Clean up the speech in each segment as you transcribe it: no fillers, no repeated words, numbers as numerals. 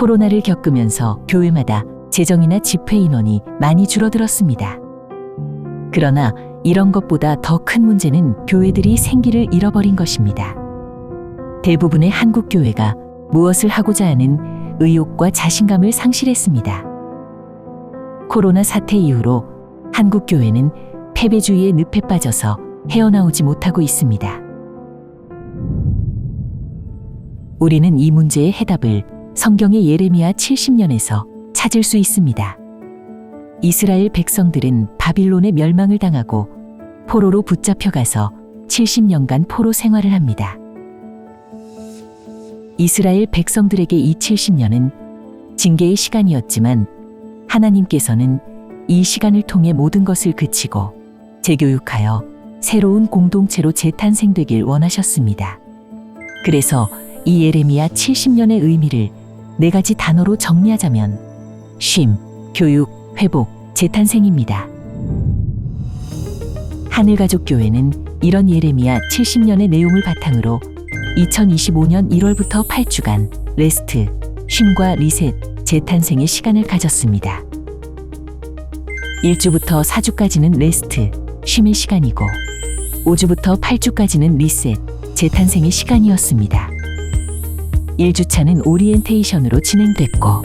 코로나를 겪으면서 교회마다 재정이나 집회 인원이 많이 줄어들었습니다. 그러나 이런 것보다 더 큰 문제는 교회들이 생기를 잃어버린 것입니다. 대부분의 한국 교회가 무엇을 하고자 하는 의욕과 자신감을 상실했습니다. 코로나 사태 이후로 한국 교회는 패배주의의 늪에 빠져서 헤어나오지 못하고 있습니다. 우리는 이 문제의 해답을 성경의 예레미야 70년에서 찾을 수 있습니다. 이스라엘 백성들은 바빌론의 멸망을 당하고 포로로 붙잡혀가서 70년간 포로 생활을 합니다. 이스라엘 백성들에게 이 70년은 징계의 시간이었지만 하나님께서는 이 시간을 통해 모든 것을 그치고 재교육하여 새로운 공동체로 재탄생되길 원하셨습니다. 그래서 이 예레미야 70년의 의미를 4가지 단어로 정리하자면 쉼, 교육, 회복, 재탄생입니다. 하늘가족교회는 이런 예레미야 70년의 내용을 바탕으로 2025년 1월부터 8주간 레스트, 쉼과 리셋, 재탄생의 시간을 가졌습니다. 1주부터 4주까지는 레스트, 쉼의 시간이고 5주부터 8주까지는 리셋, 재탄생의 시간이었습니다. 1주차는 오리엔테이션으로 진행됐고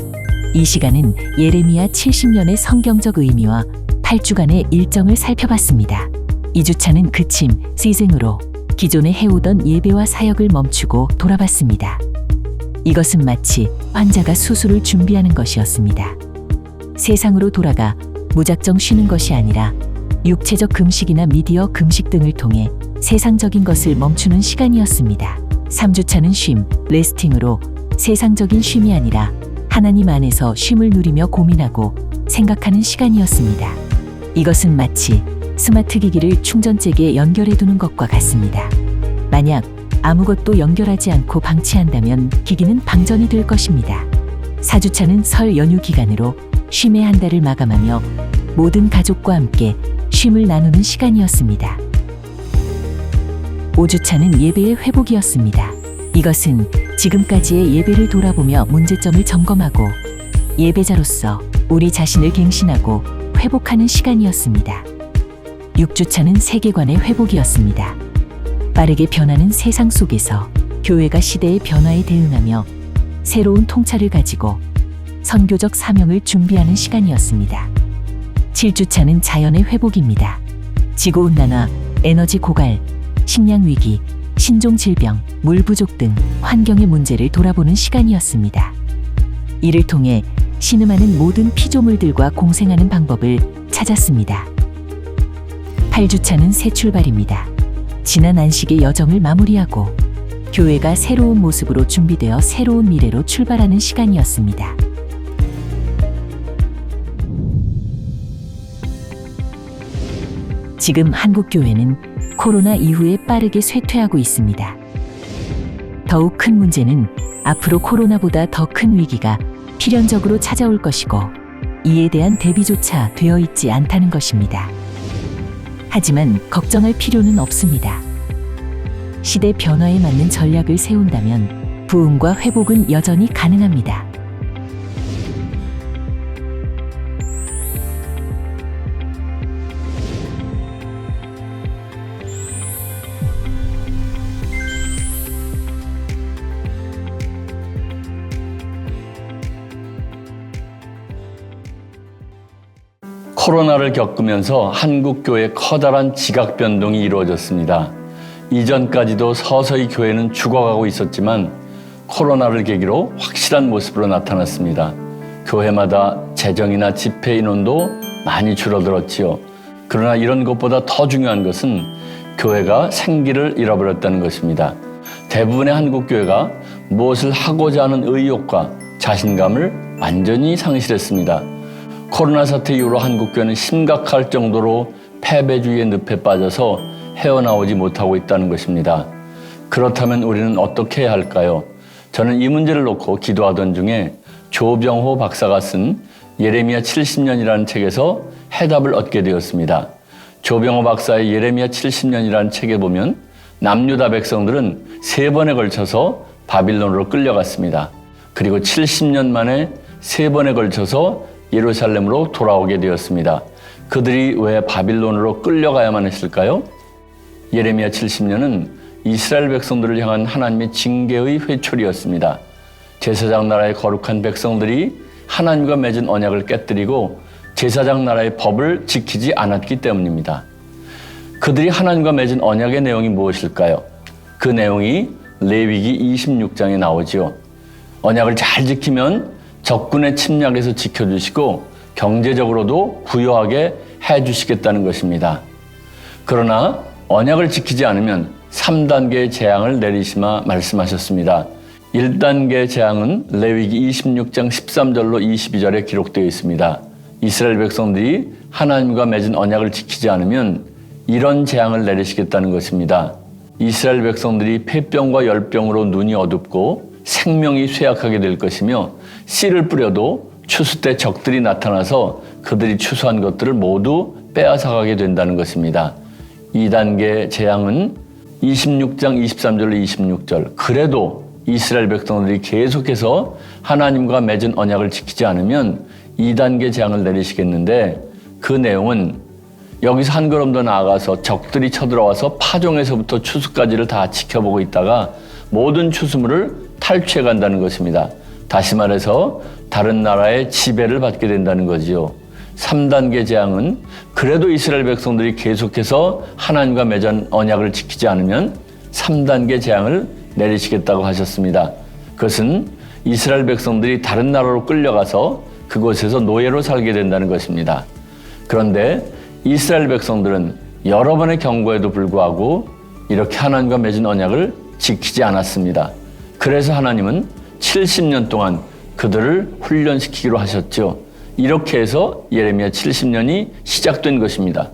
이 시간은 예레미야 70년의 성경적 의미와 8주간의 일정을 살펴봤습니다. 2주차는 그침, 시즌으로 기존에 해오던 예배와 사역을 멈추고 돌아봤습니다. 이것은 마치 환자가 수술을 준비하는 것이었습니다. 세상으로 돌아가 무작정 쉬는 것이 아니라 육체적 금식이나 미디어 금식 등을 통해 세상적인 것을 멈추는 시간이었습니다. 3주차는 쉼, 레스팅으로 세상적인 쉼이 아니라 하나님 안에서 쉼을 누리며 고민하고 생각하는 시간이었습니다. 이것은 마치 스마트 기기를 충전잭에 연결해두는 것과 같습니다. 만약 아무것도 연결하지 않고 방치한다면 기기는 방전이 될 것입니다. 4주차는 설 연휴 기간으로 쉼의 한 달을 마감하며 모든 가족과 함께 쉼을 나누는 시간이었습니다. 5주차는 예배의 회복이었습니다. 이것은 지금까지의 예배를 돌아보며 문제점을 점검하고 예배자로서 우리 자신을 갱신하고 회복하는 시간이었습니다. 6주차는 세계관의 회복이었습니다. 빠르게 변하는 세상 속에서 교회가 시대의 변화에 대응하며 새로운 통찰을 가지고 선교적 사명을 준비하는 시간이었습니다. 7주차는 자연의 회복입니다. 지구온난화, 에너지 고갈, 식량 위기, 신종 질병, 물 부족 등 환경의 문제를 돌아보는 시간이었습니다. 이를 통해 신음하는 모든 피조물들과 공생하는 방법을 찾았습니다. 8주차는 새 출발입니다. 지난 안식의 여정을 마무리하고 교회가 새로운 모습으로 준비되어 새로운 미래로 출발하는 시간이었습니다. 지금 한국 교회는 코로나 이후에 빠르게 쇠퇴하고 있습니다. 더욱 큰 문제는 앞으로 코로나보다 더 큰 위기가 필연적으로 찾아올 것이고 이에 대한 대비조차 되어 있지 않다는 것입니다. 하지만 걱정할 필요는 없습니다. 시대 변화에 맞는 전략을 세운다면 부흥과 회복은 여전히 가능합니다. 코로나를 겪으면서 한국교회의 커다란 지각 변동이 이루어졌습니다. 이전까지도 서서히 교회는 죽어가고 있었지만 코로나를 계기로 확실한 모습으로 나타났습니다. 교회마다 재정이나 집회 인원도 많이 줄어들었지요. 그러나 이런 것보다 더 중요한 것은 교회가 생기를 잃어버렸다는 것입니다. 대부분의 한국교회가 무엇을 하고자 하는 의욕과 자신감을 완전히 상실했습니다. 코로나 사태 이후로 한국교회는 심각할 정도로 패배주의의 늪에 빠져서 헤어나오지 못하고 있다는 것입니다. 그렇다면 우리는 어떻게 해야 할까요? 저는 이 문제를 놓고 기도하던 중에 조병호 박사가 쓴 예레미야 70년이라는 책에서 해답을 얻게 되었습니다. 조병호 박사의 예레미야 70년이라는 책에 보면 남유다 백성들은 3번에 걸쳐서 바빌론으로 끌려갔습니다. 그리고 70년 만에 3번에 걸쳐서 예루살렘으로 돌아오게 되었습니다. 그들이 왜 바빌론으로 끌려가야만 했을까요? 예레미야 70년은 이스라엘 백성들을 향한 하나님의 징계의 회초리였습니다. 제사장 나라의 거룩한 백성들이 하나님과 맺은 언약을 깨뜨리고 제사장 나라의 법을 지키지 않았기 때문입니다. 그들이 하나님과 맺은 언약의 내용이 무엇일까요? 그 내용이 레위기 26장에 나오지요. 언약을 잘 지키면 적군의 침략에서 지켜주시고 경제적으로도 부유하게 해주시겠다는 것입니다. 그러나 언약을 지키지 않으면 3단계의 재앙을 내리시마 말씀하셨습니다. 1단계 재앙은 레위기 26장 13절로 22절에 기록되어 있습니다. 이스라엘 백성들이 하나님과 맺은 언약을 지키지 않으면 이런 재앙을 내리시겠다는 것입니다. 이스라엘 백성들이 폐병과 열병으로 눈이 어둡고 생명이 쇠약하게 될 것이며 씨를 뿌려도 추수 때 적들이 나타나서 그들이 추수한 것들을 모두 빼앗아가게 된다는 것입니다. 2단계 재앙은 26장 23절로 26절. 그래도 이스라엘 백성들이 계속해서 하나님과 맺은 언약을 지키지 않으면 2단계 재앙을 내리시겠는데 그 내용은 여기서 한 걸음 더 나아가서 적들이 쳐들어와서 파종에서부터 추수까지를 다 지켜보고 있다가 모든 추수물을 탈취해 간다는 것입니다. 다시 말해서 다른 나라의 지배를 받게 된다는 거지요. 3단계 재앙은 그래도 이스라엘 백성들이 계속해서 하나님과 맺은 언약을 지키지 않으면 3단계 재앙을 내리시겠다고 하셨습니다. 그것은 이스라엘 백성들이 다른 나라로 끌려가서 그곳에서 노예로 살게 된다는 것입니다. 그런데 이스라엘 백성들은 여러 번의 경고에도 불구하고 이렇게 하나님과 맺은 언약을 지키지 않았습니다. 그래서 하나님은 70년 동안 그들을 훈련시키기로 하셨죠. 이렇게 해서 예레미야 70년이 시작된 것입니다.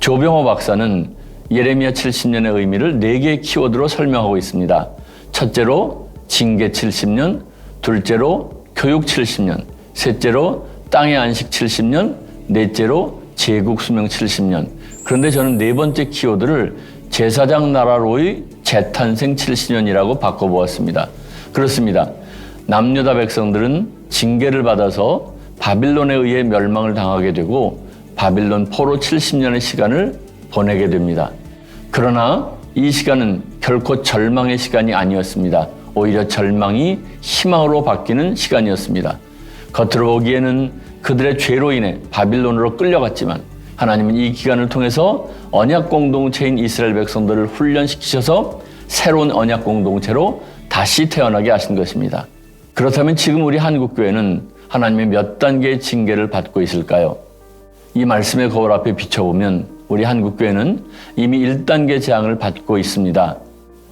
조병호 박사는 예레미야 70년의 의미를 4개의 키워드로 설명하고 있습니다. 첫째로 징계 70년, 둘째로 교육 70년, 셋째로 땅의 안식 70년, 넷째로 제국 수명 70년. 그런데 저는 4번째 키워드를 제사장 나라로의 재탄생 70년이라고 바꿔보았습니다. 그렇습니다. 남유다 백성들은 징계를 받아서 바빌론에 의해 멸망을 당하게 되고 바빌론 포로 70년의 시간을 보내게 됩니다. 그러나 이 시간은 결코 절망의 시간이 아니었습니다. 오히려 절망이 희망으로 바뀌는 시간이었습니다. 겉으로 보기에는 그들의 죄로 인해 바빌론으로 끌려갔지만 하나님은 이 기간을 통해서 언약 공동체인 이스라엘 백성들을 훈련시키셔서 새로운 언약 공동체로 다시 태어나게 하신 것입니다. 그렇다면 지금 우리 한국교회는 하나님의 몇 단계의 징계를 받고 있을까요? 이 말씀의 거울 앞에 비춰보면 우리 한국교회는 이미 1단계 재앙을 받고 있습니다.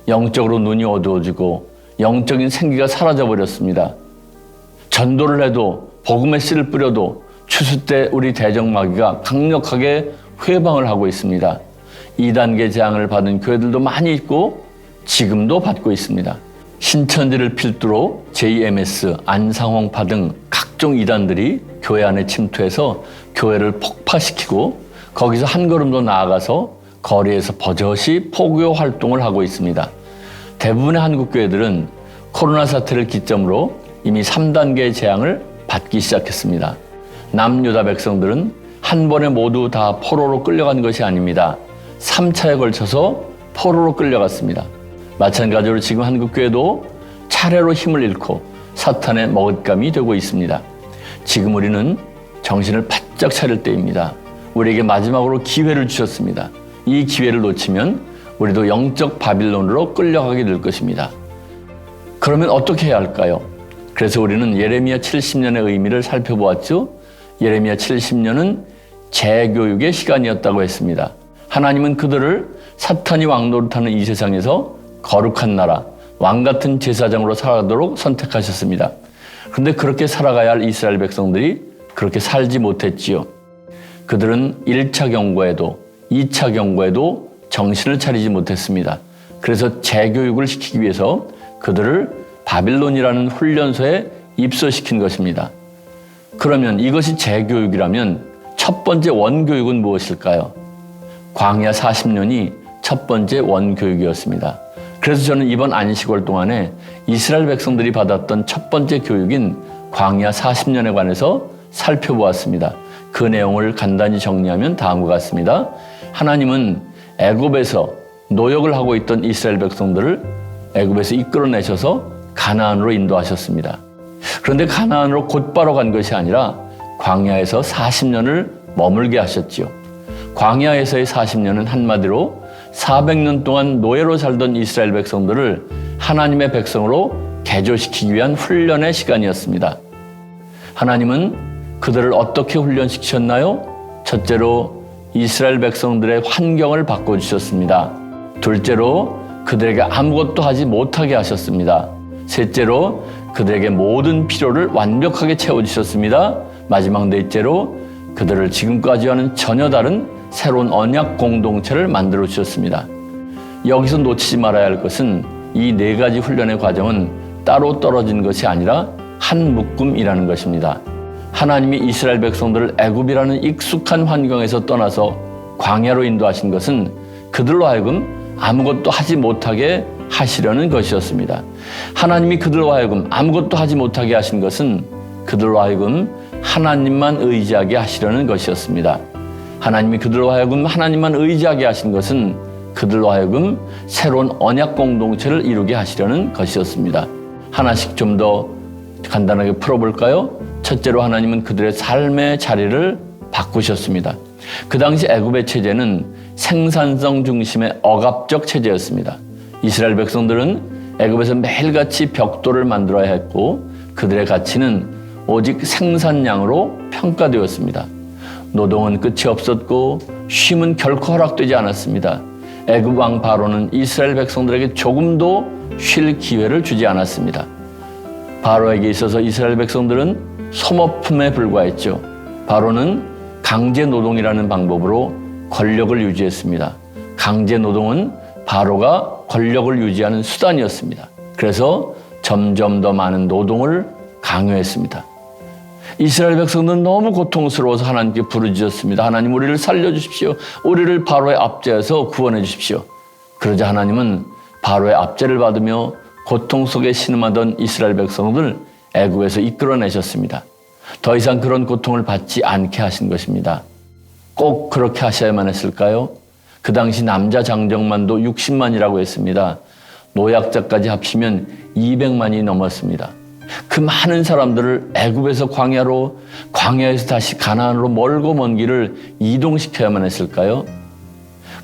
영적으로 눈이 어두워지고 영적인 생기가 사라져버렸습니다. 전도를 해도 복음의 씨를 뿌려도 추수 때 우리 대적마귀가 강력하게 회방을 하고 있습니다. 2단계 재앙을 받은 교회들도 많이 있고 지금도 받고 있습니다. 신천지를 필두로 JMS, 안상홍파 등 각종 이단들이 교회 안에 침투해서 교회를 폭파시키고 거기서 한 걸음 더 나아가서 거리에서 버젓이 포교 활동을 하고 있습니다. 대부분의 한국교회들은 코로나 사태를 기점으로 이미 3단계의 재앙을 받기 시작했습니다. 남유다 백성들은 한 번에 모두 다 포로로 끌려간 것이 아닙니다. 3차에 걸쳐서 포로로 끌려갔습니다. 마찬가지로 지금 한국교회도 차례로 힘을 잃고 사탄의 먹잇감이 되고 있습니다. 지금 우리는 정신을 바짝 차릴 때입니다. 우리에게 마지막으로 기회를 주셨습니다. 이 기회를 놓치면 우리도 영적 바빌론으로 끌려가게 될 것입니다. 그러면 어떻게 해야 할까요? 그래서 우리는 예레미야 70년의 의미를 살펴보았죠. 예레미야 70년은 재교육의 시간이었다고 했습니다. 하나님은 그들을 사탄이 왕노릇하는 이 세상에서 거룩한 나라, 왕 같은 제사장으로 살아가도록 선택하셨습니다. 그런데 그렇게 살아가야 할 이스라엘 백성들이 그렇게 살지 못했지요. 그들은 1차 경고에도 2차 경고에도 정신을 차리지 못했습니다. 그래서 재교육을 시키기 위해서 그들을 바빌론이라는 훈련소에 입소시킨 것입니다. 그러면 이것이 재교육이라면 첫 번째 원교육은 무엇일까요? 광야 40년이 첫 번째 원교육이었습니다. 그래서 저는 이번 안식월 동안에 이스라엘 백성들이 받았던 첫 번째 교육인 광야 40년에 관해서 살펴보았습니다. 그 내용을 간단히 정리하면 다음과 같습니다. 하나님은 애굽에서 노역을 하고 있던 이스라엘 백성들을 애굽에서 이끌어내셔서 가나안으로 인도하셨습니다. 그런데 가나안으로 곧바로 간 것이 아니라 광야에서 40년을 머물게 하셨지요. 광야에서의 40년은 한마디로 400년 동안 노예로 살던 이스라엘 백성들을 하나님의 백성으로 개조시키기 위한 훈련의 시간이었습니다. 하나님은 그들을 어떻게 훈련시키셨나요? 첫째로 이스라엘 백성들의 환경을 바꿔주셨습니다. 둘째로 그들에게 아무것도 하지 못하게 하셨습니다. 셋째로 그들에게 모든 필요를 완벽하게 채워주셨습니다. 마지막 넷째로 그들을 지금까지와는 전혀 다른 새로운 언약 공동체를 만들어 주셨습니다. 여기서 놓치지 말아야 할 것은 이 네 가지 훈련의 과정은 따로 떨어진 것이 아니라 한 묶음이라는 것입니다. 하나님이 이스라엘 백성들을 애굽이라는 익숙한 환경에서 떠나서 광야로 인도하신 것은 그들로 하여금 아무것도 하지 못하게 하시려는 것이었습니다. 하나님이 그들로 하여금 아무것도 하지 못하게 하신 것은 그들로 하여금 하나님만 의지하게 하시려는 것이었습니다. 하나님이 그들로 하여금 하나님만 의지하게 하신 것은 그들로 하여금 새로운 언약 공동체를 이루게 하시려는 것이었습니다. 하나씩 좀 더 간단하게 풀어볼까요? 첫째로 하나님은 그들의 삶의 자리를 바꾸셨습니다. 그 당시 애굽의 체제는 생산성 중심의 억압적 체제였습니다. 이스라엘 백성들은 애굽에서 매일같이 벽돌을 만들어야 했고 그들의 가치는 오직 생산량으로 평가되었습니다. 노동은 끝이 없었고 쉼은 결코 허락되지 않았습니다. 애굽 왕 바로는 이스라엘 백성들에게 조금도 쉴 기회를 주지 않았습니다. 바로에게 있어서 이스라엘 백성들은 소모품에 불과했죠. 바로는 강제 노동이라는 방법으로 권력을 유지했습니다. 강제 노동은 바로가 권력을 유지하는 수단이었습니다. 그래서 점점 더 많은 노동을 강요했습니다. 이스라엘 백성들은 너무 고통스러워서 하나님께 부르짖었습니다. 하나님, 우리를 살려주십시오. 우리를 바로의 압제에서 구원해 주십시오. 그러자 하나님은 바로의 압제를 받으며 고통 속에 신음하던 이스라엘 백성들 애굽에서 이끌어내셨습니다. 더 이상 그런 고통을 받지 않게 하신 것입니다. 꼭 그렇게 하셔야만 했을까요? 그 당시 남자 장정만도 60만이라고 했습니다. 노약자까지 합치면 200만이 넘었습니다. 그 많은 사람들을 애굽에서 광야로, 광야에서 다시 가나안으로 멀고 먼 길을 이동시켜야만 했을까요?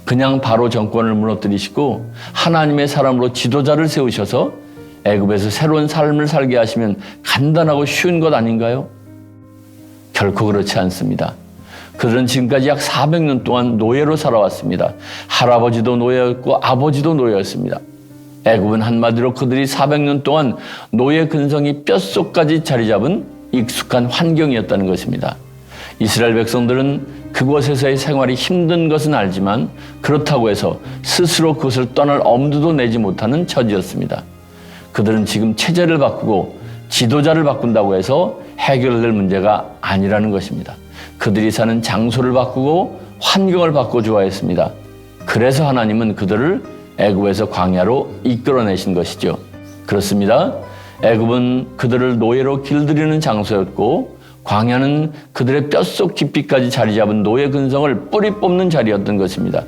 그냥 바로 정권을 무너뜨리시고 하나님의 사람으로 지도자를 세우셔서 애굽에서 새로운 삶을 살게 하시면 간단하고 쉬운 것 아닌가요? 결코 그렇지 않습니다. 그들은 지금까지 약 400년 동안 노예로 살아왔습니다. 할아버지도 노예였고 아버지도 노예였습니다. 애굽은 한마디로 그들이 400년 동안 노예 근성이 뼛속까지 자리 잡은 익숙한 환경이었다는 것입니다. 이스라엘 백성들은 그곳에서의 생활이 힘든 것은 알지만 그렇다고 해서 스스로 그것을 떠날 엄두도 내지 못하는 처지였습니다. 그들은 지금 체제를 바꾸고 지도자를 바꾼다고 해서 해결될 문제가 아니라는 것입니다. 그들이 사는 장소를 바꾸고 환경을 바꿔 주어야했습니다. 그래서 하나님은 그들을 애굽에서 광야로 이끌어내신 것이죠. 그렇습니다. 애굽은 그들을 노예로 길들이는 장소였고 광야는 그들의 뼛속 깊이까지 자리 잡은 노예 근성을 뿌리 뽑는 자리였던 것입니다.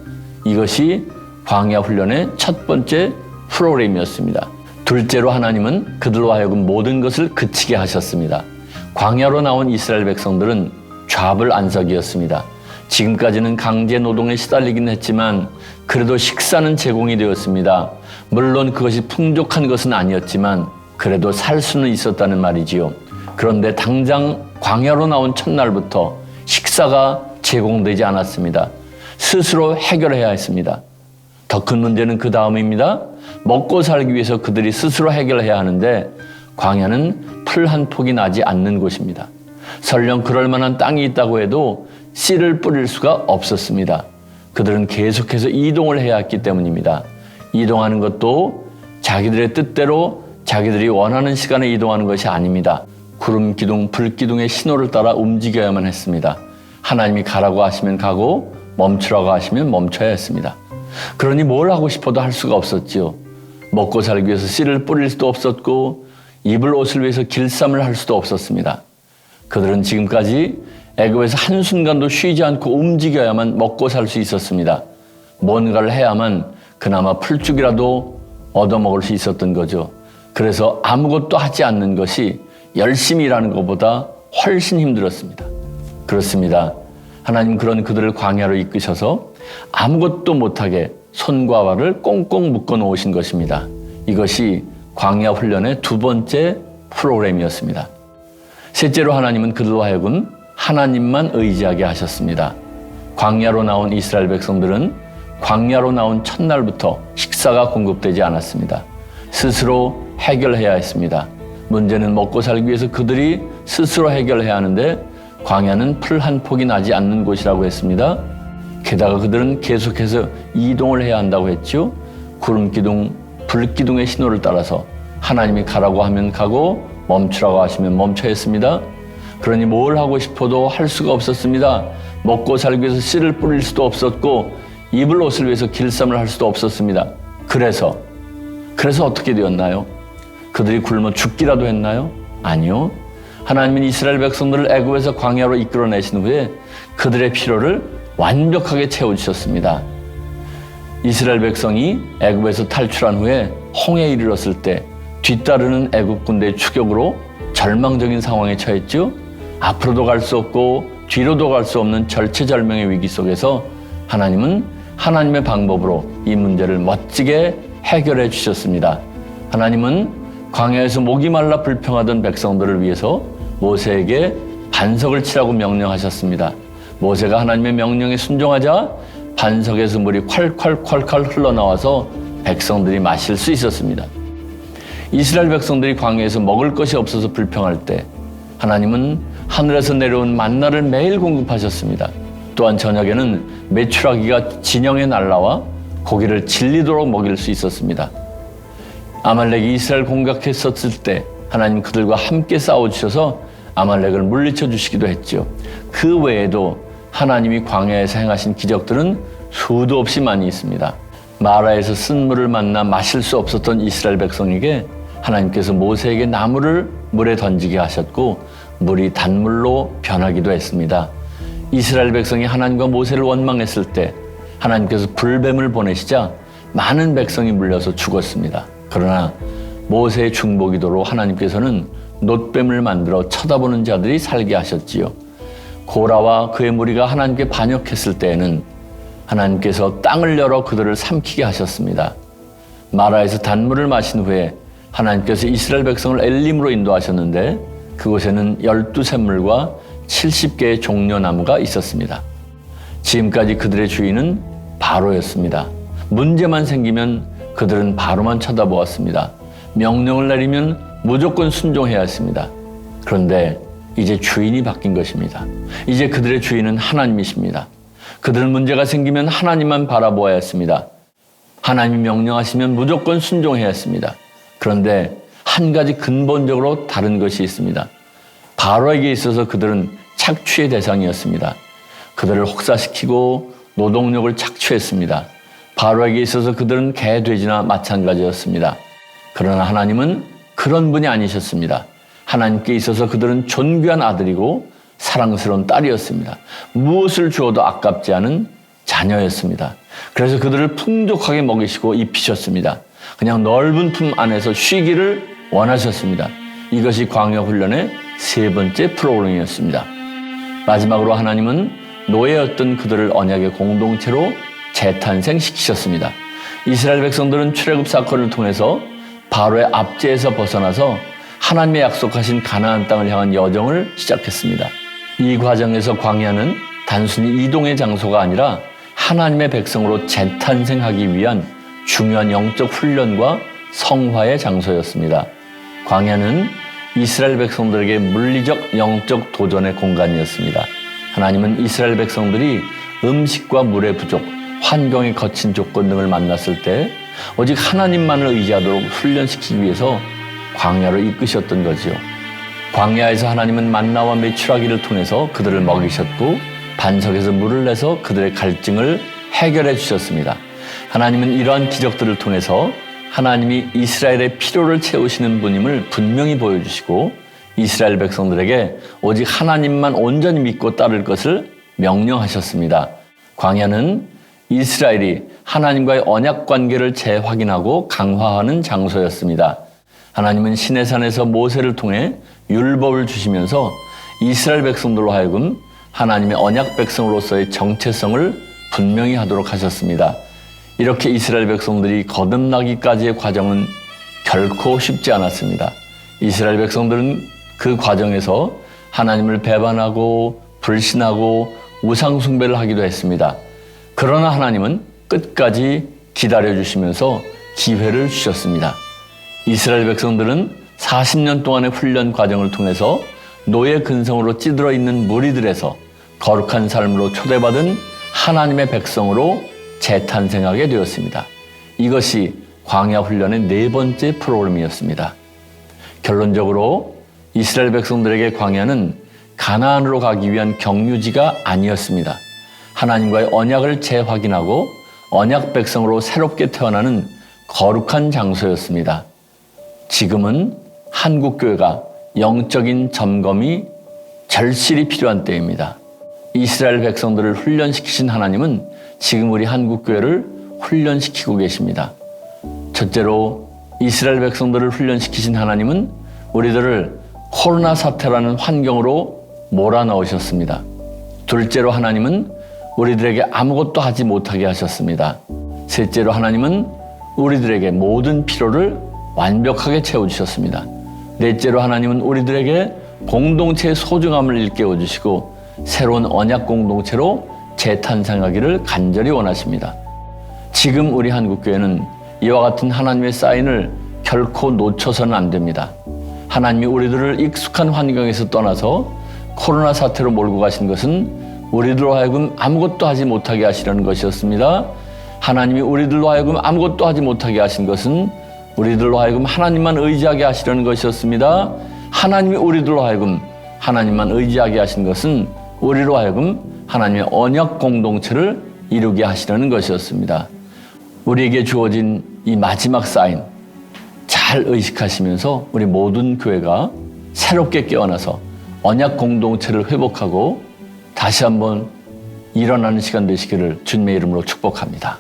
이것이 광야 훈련의 첫 번째 프로그램이었습니다. 둘째로 하나님은 그들로 하여금 모든 것을 그치게 하셨습니다. 광야로 나온 이스라엘 백성들은 좌불안석이었습니다. 지금까지는 강제 노동에 시달리긴 했지만 그래도 식사는 제공이 되었습니다. 물론 그것이 풍족한 것은 아니었지만 그래도 살 수는 있었다는 말이지요. 그런데 당장 광야로 나온 첫날부터 식사가 제공되지 않았습니다. 스스로 해결해야 했습니다. 더 큰 문제는 그 다음입니다. 먹고 살기 위해서 그들이 스스로 해결해야 하는데 광야는 풀 한 폭이 나지 않는 곳입니다. 설령 그럴 만한 땅이 있다고 해도 씨를 뿌릴 수가 없었습니다. 그들은 계속해서 이동을 해야 했기 때문입니다. 이동하는 것도 자기들의 뜻대로 자기들이 원하는 시간에 이동하는 것이 아닙니다. 구름 기둥, 불 기둥의 신호를 따라 움직여야만 했습니다. 하나님이 가라고 하시면 가고 멈추라고 하시면 멈춰야 했습니다. 그러니 뭘 하고 싶어도 할 수가 없었지요. 먹고 살기 위해서 씨를 뿌릴 수도 없었고 입을 옷을 위해서 길쌈을 할 수도 없었습니다. 그들은 지금까지 애굽에서 한순간도 쉬지 않고 움직여야만 먹고 살 수 있었습니다. 뭔가를 해야만 그나마 풀죽이라도 얻어먹을 수 있었던 거죠. 그래서 아무것도 하지 않는 것이 열심히 일하는 것보다 훨씬 힘들었습니다. 그렇습니다. 하나님 그런 그들을 광야로 이끄셔서 아무것도 못하게 손과 발을 꽁꽁 묶어 놓으신 것입니다. 이것이 광야 훈련의 두 번째 프로그램이었습니다. 셋째로 하나님은 그들로 하여금 하나님만 의지하게 하셨습니다. 광야로 나온 이스라엘 백성들은 광야로 나온 첫날부터 식사가 공급되지 않았습니다. 스스로 해결해야 했습니다. 문제는 먹고 살기 위해서 그들이 스스로 해결해야 하는데 광야는 풀 한 폭이 나지 않는 곳이라고 했습니다. 게다가 그들은 계속해서 이동을 해야 한다고 했죠. 구름기둥, 불기둥의 신호를 따라서 하나님이 가라고 하면 가고 멈추라고 하시면 멈춰야 했습니다. 그러니 뭘 하고 싶어도 할 수가 없었습니다. 먹고 살기 위해서 씨를 뿌릴 수도 없었고 입을 옷을 위해서 길쌈을 할 수도 없었습니다. 그래서 어떻게 되었나요? 그들이 굶어 죽기라도 했나요? 아니요. 하나님은 이스라엘 백성들을 애굽에서 광야로 이끌어내신 후에 그들의 필요를 완벽하게 채워주셨습니다. 이스라엘 백성이 애굽에서 탈출한 후에 홍해에 이르렀을 때 뒤따르는 애굽 군대의 추격으로 절망적인 상황에 처했죠. 앞으로도 갈 수 없고 뒤로도 갈 수 없는 절체절명의 위기 속에서 하나님은 하나님의 방법으로 이 문제를 멋지게 해결해 주셨습니다. 하나님은 광야에서 목이 말라 불평하던 백성들을 위해서 모세에게 반석을 치라고 명령하셨습니다. 모세가 하나님의 명령에 순종하자 반석에서 물이 콸콸콸콸 흘러나와서 백성들이 마실 수 있었습니다. 이스라엘 백성들이 광야에서 먹을 것이 없어서 불평할 때 하나님은 하늘에서 내려온 만나를 매일 공급하셨습니다. 또한 저녁에는 메추라기가 진영에 날라와 고기를 질리도록 먹일 수 있었습니다. 아말렉이 이스라엘 공격했었을 때 하나님 그들과 함께 싸워주셔서 아말렉을 물리쳐 주시기도 했죠. 그 외에도 하나님이 광야에서 행하신 기적들은 수도 없이 많이 있습니다. 마라에서 쓴 물을 만나 마실 수 없었던 이스라엘 백성에게 하나님께서 모세에게 나무를 물에 던지게 하셨고 물이 단물로 변하기도 했습니다. 이스라엘 백성이 하나님과 모세를 원망했을 때 하나님께서 불뱀을 보내시자 많은 백성이 물려서 죽었습니다. 그러나 모세의 중보기도로 하나님께서는 놋뱀을 만들어 쳐다보는 자들이 살게 하셨지요. 고라와 그의 무리가 하나님께 반역했을 때에는 하나님께서 땅을 열어 그들을 삼키게 하셨습니다. 마라에서 단물을 마신 후에 하나님께서 이스라엘 백성을 엘림으로 인도하셨는데 그곳에는 12샘물과 70개의 종려나무가 있었습니다. 지금까지 그들의 주인은 바로였습니다. 문제만 생기면 그들은 바로만 쳐다보았습니다. 명령을 내리면 무조건 순종해야 했습니다. 그런데 이제 주인이 바뀐 것입니다. 이제 그들의 주인은 하나님이십니다. 그들은 문제가 생기면 하나님만 바라보아야 했습니다. 하나님이 명령하시면 무조건 순종해야 했습니다. 그런데 한 가지 근본적으로 다른 것이 있습니다. 바로에게 있어서 그들은 착취의 대상이었습니다. 그들을 혹사시키고 노동력을 착취했습니다. 바로에게 있어서 그들은 개, 돼지나 마찬가지였습니다. 그러나 하나님은 그런 분이 아니셨습니다. 하나님께 있어서 그들은 존귀한 아들이고 사랑스러운 딸이었습니다. 무엇을 주어도 아깝지 않은 자녀였습니다. 그래서 그들을 풍족하게 먹이시고 입히셨습니다. 그냥 넓은 품 안에서 쉬기를 원하셨습니다. 이것이 광야 훈련의 세 번째 프로그램이었습니다. 마지막으로 하나님은 노예였던 그들을 언약의 공동체로 재탄생시키셨습니다. 이스라엘 백성들은 출애굽 사건을 통해서 바로의 압제에서 벗어나서 하나님의 약속하신 가나안 땅을 향한 여정을 시작했습니다. 이 과정에서 광야는 단순히 이동의 장소가 아니라 하나님의 백성으로 재탄생하기 위한 중요한 영적 훈련과 성화의 장소였습니다. 광야는 이스라엘 백성들에게 물리적 영적 도전의 공간이었습니다. 하나님은 이스라엘 백성들이 음식과 물의 부족, 환경의 거친 조건 등을 만났을 때 오직 하나님만을 의지하도록 훈련시키기 위해서 광야로 이끄셨던 거지요. 광야에서 하나님은 만나와 메추라기를 통해서 그들을 먹이셨고 반석에서 물을 내서 그들의 갈증을 해결해 주셨습니다. 하나님은 이러한 기적들을 통해서 하나님이 이스라엘의 필요를 채우시는 분임을 분명히 보여주시고 이스라엘 백성들에게 오직 하나님만 온전히 믿고 따를 것을 명령하셨습니다. 광야는 이스라엘이 하나님과의 언약 관계를 재확인하고 강화하는 장소였습니다. 하나님은 시내산에서 모세를 통해 율법을 주시면서 이스라엘 백성들로 하여금 하나님의 언약 백성으로서의 정체성을 분명히 하도록 하셨습니다. 이렇게 이스라엘 백성들이 거듭나기까지의 과정은 결코 쉽지 않았습니다. 이스라엘 백성들은 그 과정에서 하나님을 배반하고 불신하고 우상숭배를 하기도 했습니다. 그러나 하나님은 끝까지 기다려주시면서 기회를 주셨습니다. 이스라엘 백성들은 40년 동안의 훈련 과정을 통해서 노예 근성으로 찌들어 있는 무리들에서 거룩한 삶으로 초대받은 하나님의 백성으로 재탄생하게 되었습니다. 이것이 광야 훈련의 4번째 프로그램이었습니다. 결론적으로 이스라엘 백성들에게 광야는 가나안으로 가기 위한 경유지가 아니었습니다. 하나님과의 언약을 재확인하고 언약 백성으로 새롭게 태어나는 거룩한 장소였습니다. 지금은 한국교회가 영적인 점검이 절실히 필요한 때입니다. 이스라엘 백성들을 훈련시키신 하나님은 지금 우리 한국교회를 훈련시키고 계십니다. 첫째로 이스라엘 백성들을 훈련시키신 하나님은 우리들을 코로나 사태라는 환경으로 몰아넣으셨습니다. 둘째로 하나님은 우리들에게 아무것도 하지 못하게 하셨습니다. 셋째로 하나님은 우리들에게 모든 필요를 완벽하게 채워주셨습니다. 넷째로 하나님은 우리들에게 공동체의 소중함을 일깨워 주시고 새로운 언약 공동체로 재탄생하기를 간절히 원하십니다. 지금 우리 한국교회는 이와 같은 하나님의 사인을 결코 놓쳐서는 안 됩니다. 하나님이 우리들을 익숙한 환경에서 떠나서 코로나 사태로 몰고 가신 것은 우리들로 하여금 아무것도 하지 못하게 하시려는 것이었습니다. 하나님이 우리들로 하여금 아무것도 하지 못하게 하신 것은 우리들로 하여금 하나님만 의지하게 하시려는 것이었습니다. 하나님이 우리들로 하여금 하나님만 의지하게 하신 것은 우리로 하여금 하나님의 언약 공동체를 이루게 하시려는 것이었습니다. 우리에게 주어진 이 마지막 사인 잘 의식하시면서 우리 모든 교회가 새롭게 깨어나서 언약 공동체를 회복하고 다시 한번 일어나는 시간 되시기를 주님의 이름으로 축복합니다.